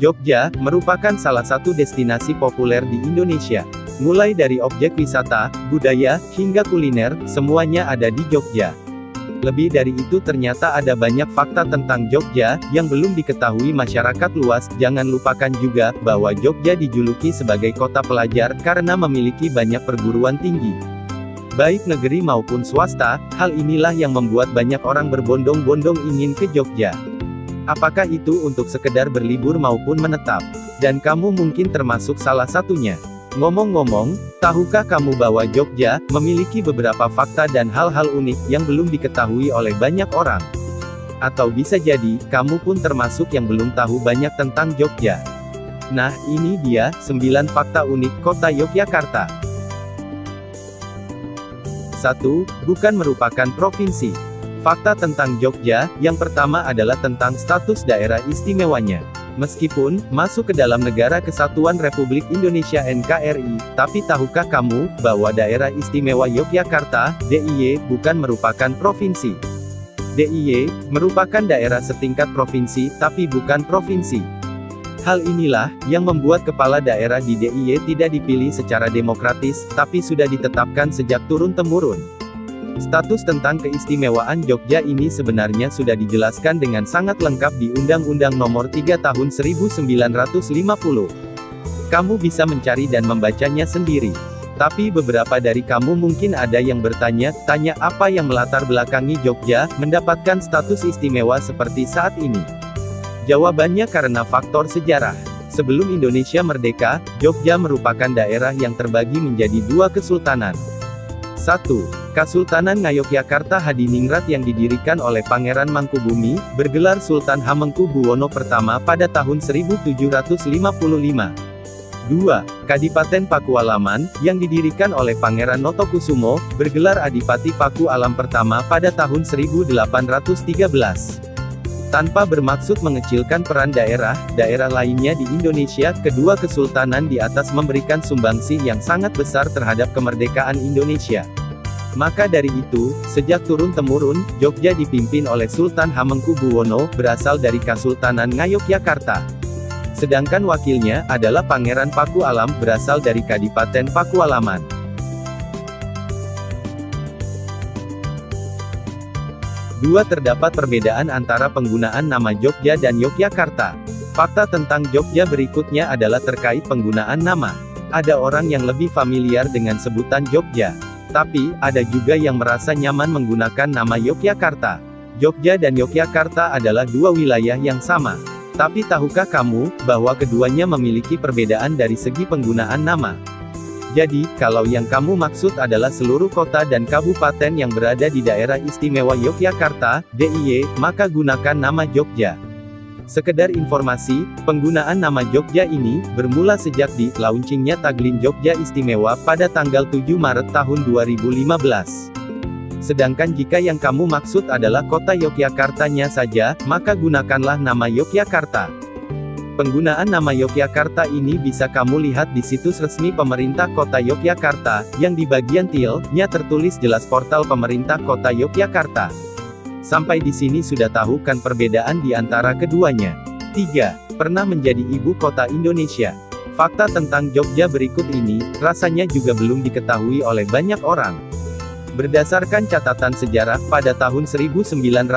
Jogja merupakan salah satu destinasi populer di Indonesia. Mulai dari objek wisata, budaya, hingga kuliner, semuanya ada di Jogja. Lebih dari itu ternyata ada banyak fakta tentang Jogja, yang belum diketahui masyarakat luas. Jangan lupakan juga, bahwa Jogja dijuluki sebagai kota pelajar, karena memiliki banyak perguruan tinggi. Baik negeri maupun swasta, hal inilah yang membuat banyak orang berbondong-bondong ingin ke Jogja. Apakah itu untuk sekedar berlibur maupun menetap? Dan kamu mungkin termasuk salah satunya. Ngomong-ngomong, tahukah kamu bahwa Jogja memiliki beberapa fakta dan hal-hal unik yang belum diketahui oleh banyak orang? Atau bisa jadi, kamu pun termasuk yang belum tahu banyak tentang Jogja. Nah, ini dia, 9 fakta unik Kota Yogyakarta. 1. Bukan merupakan provinsi. Fakta tentang Jogja, yang pertama adalah tentang status daerah istimewanya. Meskipun masuk ke dalam Negara Kesatuan Republik Indonesia (NKRI), tapi tahukah kamu bahwa Daerah Istimewa Yogyakarta (DIY) bukan merupakan provinsi? DIY merupakan daerah setingkat provinsi, tapi bukan provinsi. Hal inilah yang membuat kepala daerah di DIY tidak dipilih secara demokratis, tapi sudah ditetapkan sejak turun-temurun. Status tentang keistimewaan Jogja ini sebenarnya sudah dijelaskan dengan sangat lengkap di Undang-Undang Nomor 3 Tahun 1950. Kamu bisa mencari dan membacanya sendiri. Tapi beberapa dari kamu mungkin ada yang bertanya-tanya apa yang melatar belakangi Jogja mendapatkan status istimewa seperti saat ini. Jawabannya karena faktor sejarah. Sebelum Indonesia merdeka, Jogja merupakan daerah yang terbagi menjadi 2 kesultanan. 1. Kasultanan Ngayogyakarta Hadiningrat yang didirikan oleh Pangeran Mangkubumi, bergelar Sultan Hamengkubuwono I pada tahun 1755. 2. Kadipaten Pakualaman, yang didirikan oleh Pangeran Notokusumo, bergelar Adipati Paku Alam I pada tahun 1813. Tanpa bermaksud mengecilkan peran daerah lainnya di Indonesia, kedua kesultanan di atas memberikan sumbangsih yang sangat besar terhadap kemerdekaan Indonesia. Maka dari itu, sejak turun-temurun, Jogja dipimpin oleh Sultan Hamengkubuwono, berasal dari Kasultanan Ngayogyakarta. Sedangkan wakilnya adalah Pangeran Paku Alam, berasal dari Kadipaten Pakualaman. 2. Terdapat perbedaan antara penggunaan nama Jogja dan Yogyakarta. Fakta tentang Jogja berikutnya adalah terkait penggunaan nama. Ada orang yang lebih familiar dengan sebutan Jogja. Tapi, ada juga yang merasa nyaman menggunakan nama Yogyakarta. Jogja dan Yogyakarta adalah 2 wilayah yang sama. Tapi tahukah kamu, bahwa keduanya memiliki perbedaan dari segi penggunaan nama? Jadi, kalau yang kamu maksud adalah seluruh kota dan kabupaten yang berada di Daerah Istimewa Yogyakarta, DIY, maka gunakan nama Jogja. Sekedar informasi, penggunaan nama Jogja ini, bermula sejak di launchingnya Taglin Jogja Istimewa pada tanggal 7 Maret tahun 2015. Sedangkan jika yang kamu maksud adalah kota Yogyakartanya saja, maka gunakanlah nama Yogyakarta. Penggunaan nama Yogyakarta ini bisa kamu lihat di situs resmi pemerintah kota Yogyakarta, yang di bagian tilnya tertulis jelas portal pemerintah kota Yogyakarta. Sampai di sini sudah tahu kan perbedaan di antara keduanya. 3. Pernah menjadi ibu kota Indonesia. Fakta tentang Jogja berikut ini, rasanya juga belum diketahui oleh banyak orang. Berdasarkan catatan sejarah, pada tahun 1946,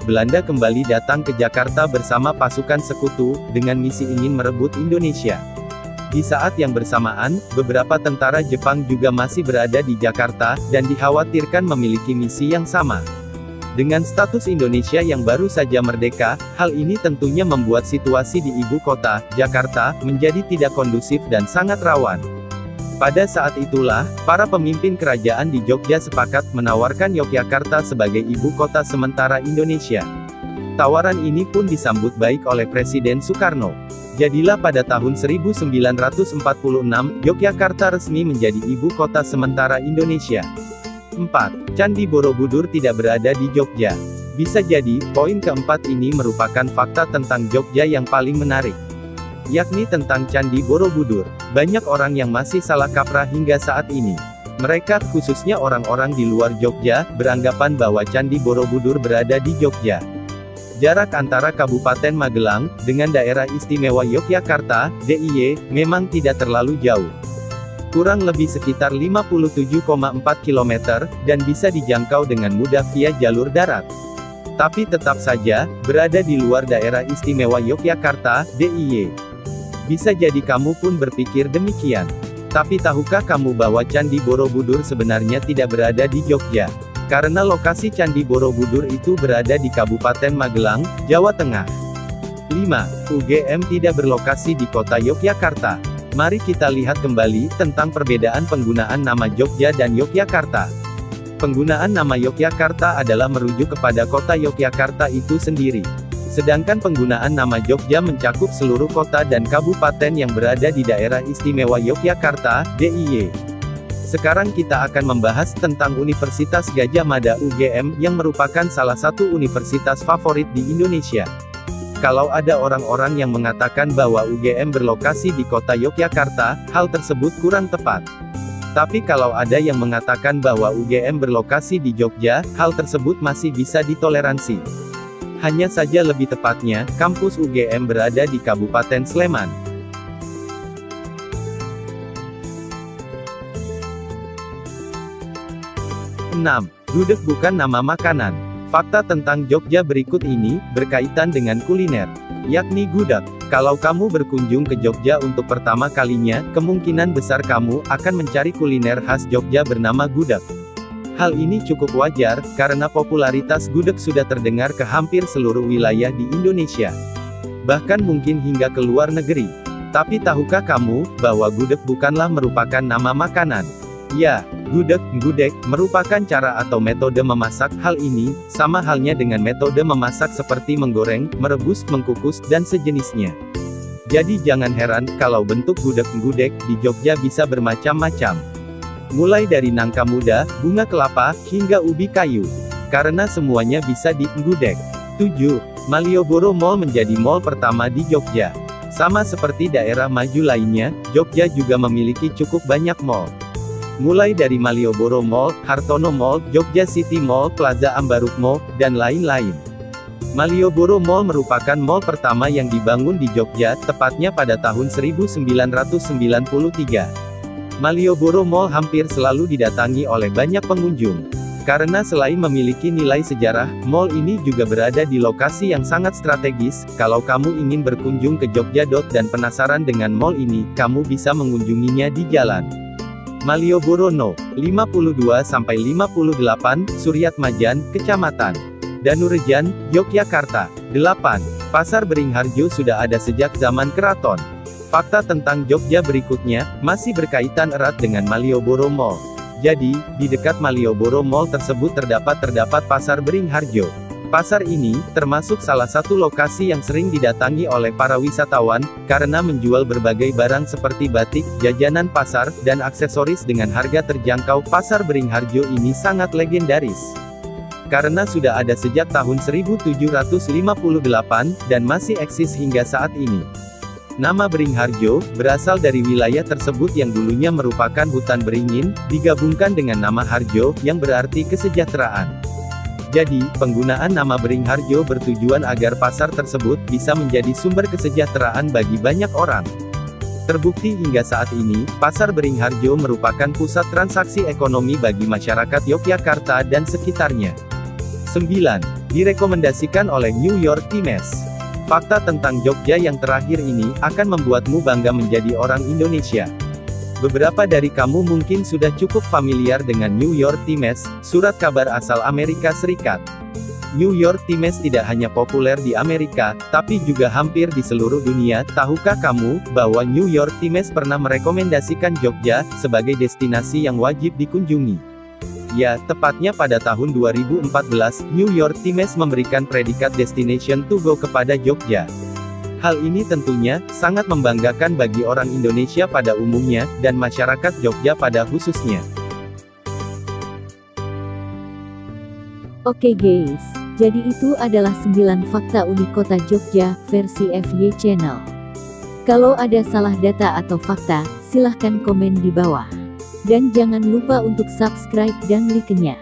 Belanda kembali datang ke Jakarta bersama pasukan sekutu, dengan misi ingin merebut Indonesia. Di saat yang bersamaan, beberapa tentara Jepang juga masih berada di Jakarta, dan dikhawatirkan memiliki misi yang sama. Dengan status Indonesia yang baru saja merdeka, hal ini tentunya membuat situasi di ibu kota, Jakarta, menjadi tidak kondusif dan sangat rawan. Pada saat itulah, para pemimpin kerajaan di Jogja sepakat menawarkan Yogyakarta sebagai ibu kota sementara Indonesia. Tawaran ini pun disambut baik oleh Presiden Soekarno. Jadilah pada tahun 1946, Yogyakarta resmi menjadi ibu kota sementara Indonesia. 4. Candi Borobudur tidak berada di Jogja. Bisa jadi, poin keempat ini merupakan fakta tentang Jogja yang paling menarik. Yakni tentang Candi Borobudur. Banyak orang yang masih salah kaprah hingga saat ini. Mereka, khususnya orang-orang di luar Jogja, beranggapan bahwa Candi Borobudur berada di Jogja. Jarak antara Kabupaten Magelang dengan Daerah Istimewa Yogyakarta, DIY, memang tidak terlalu jauh. Kurang lebih sekitar 57,4 km, dan bisa dijangkau dengan mudah via jalur darat. Tapi tetap saja, berada di luar Daerah Istimewa Yogyakarta, DIY. Bisa jadi kamu pun berpikir demikian. Tapi tahukah kamu bahwa Candi Borobudur sebenarnya tidak berada di Jogja? Karena lokasi Candi Borobudur itu berada di Kabupaten Magelang, Jawa Tengah. 5. UGM tidak berlokasi di kota Yogyakarta. Mari kita lihat kembali tentang perbedaan penggunaan nama Jogja dan Yogyakarta. Penggunaan nama Yogyakarta adalah merujuk kepada kota Yogyakarta itu sendiri. Sedangkan penggunaan nama Jogja mencakup seluruh kota dan kabupaten yang berada di Daerah Istimewa Yogyakarta, DIY. Sekarang kita akan membahas tentang Universitas Gadjah Mada UGM yang merupakan salah satu universitas favorit di Indonesia. Kalau ada orang-orang yang mengatakan bahwa UGM berlokasi di kota Yogyakarta, hal tersebut kurang tepat. Tapi kalau ada yang mengatakan bahwa UGM berlokasi di Jogja, hal tersebut masih bisa ditoleransi. Hanya saja lebih tepatnya, kampus UGM berada di Kabupaten Sleman. 6. Gudeg bukan nama makanan. Fakta tentang Jogja berikut ini, berkaitan dengan kuliner, yakni gudeg. Kalau kamu berkunjung ke Jogja untuk pertama kalinya, kemungkinan besar kamu akan mencari kuliner khas Jogja bernama gudeg. Hal ini cukup wajar, karena popularitas gudeg sudah terdengar ke hampir seluruh wilayah di Indonesia. Bahkan mungkin hingga ke luar negeri. Tapi tahukah kamu, bahwa gudeg bukanlah merupakan nama makanan? Ya, gudeg merupakan cara atau metode memasak. Hal ini, sama halnya dengan metode memasak seperti menggoreng, merebus, mengkukus, dan sejenisnya. Jadi jangan heran, kalau bentuk gudeg di Jogja bisa bermacam-macam. Mulai dari nangka muda, bunga kelapa, hingga ubi kayu. Karena semuanya bisa di-gudeg. 7. Malioboro Mall menjadi mall pertama di Jogja. Sama seperti daerah maju lainnya, Jogja juga memiliki cukup banyak mall. Mulai dari Malioboro Mall, Hartono Mall, Jogja City Mall, Plaza Ambaruk Mall, dan lain-lain. Malioboro Mall merupakan mall pertama yang dibangun di Jogja, tepatnya pada tahun 1993. Malioboro Mall hampir selalu didatangi oleh banyak pengunjung. Karena selain memiliki nilai sejarah, mall ini juga berada di lokasi yang sangat strategis. Kalau kamu ingin berkunjung ke Jogja dan penasaran dengan mall ini, kamu bisa mengunjunginya di jalan Malioboro No. 52-58, Suryatmajan, Kecamatan Danurejan, Yogyakarta. 8. Pasar Beringharjo sudah ada sejak zaman keraton. Fakta tentang Jogja berikutnya, masih berkaitan erat dengan Malioboro Mall. Jadi, di dekat Malioboro Mall tersebut terdapat Pasar Beringharjo. Pasar ini, termasuk salah satu lokasi yang sering didatangi oleh para wisatawan, karena menjual berbagai barang seperti batik, jajanan pasar, dan aksesoris dengan harga terjangkau. Pasar Beringharjo ini sangat legendaris. Karena sudah ada sejak tahun 1758, dan masih eksis hingga saat ini. Nama Beringharjo, berasal dari wilayah tersebut yang dulunya merupakan hutan beringin, digabungkan dengan nama Harjo, yang berarti kesejahteraan. Jadi, penggunaan nama Beringharjo bertujuan agar pasar tersebut bisa menjadi sumber kesejahteraan bagi banyak orang. Terbukti hingga saat ini, Pasar Beringharjo merupakan pusat transaksi ekonomi bagi masyarakat Yogyakarta dan sekitarnya. 9. Direkomendasikan oleh New York Times. Fakta tentang Jogja yang terakhir ini, akan membuatmu bangga menjadi orang Indonesia. Beberapa dari kamu mungkin sudah cukup familiar dengan New York Times, surat kabar asal Amerika Serikat. New York Times tidak hanya populer di Amerika, tapi juga hampir di seluruh dunia. Tahukah kamu, bahwa New York Times pernah merekomendasikan Jogja, sebagai destinasi yang wajib dikunjungi? Ya, tepatnya pada tahun 2014, New York Times memberikan predikat Destination to Go kepada Jogja. Hal ini tentunya, sangat membanggakan bagi orang Indonesia pada umumnya, dan masyarakat Jogja pada khususnya. Oke guys, jadi itu adalah 9 fakta unik kota Jogja, versi FY Channel. Kalau ada salah data atau fakta, silahkan komen di bawah. Dan jangan lupa untuk subscribe dan like-nya.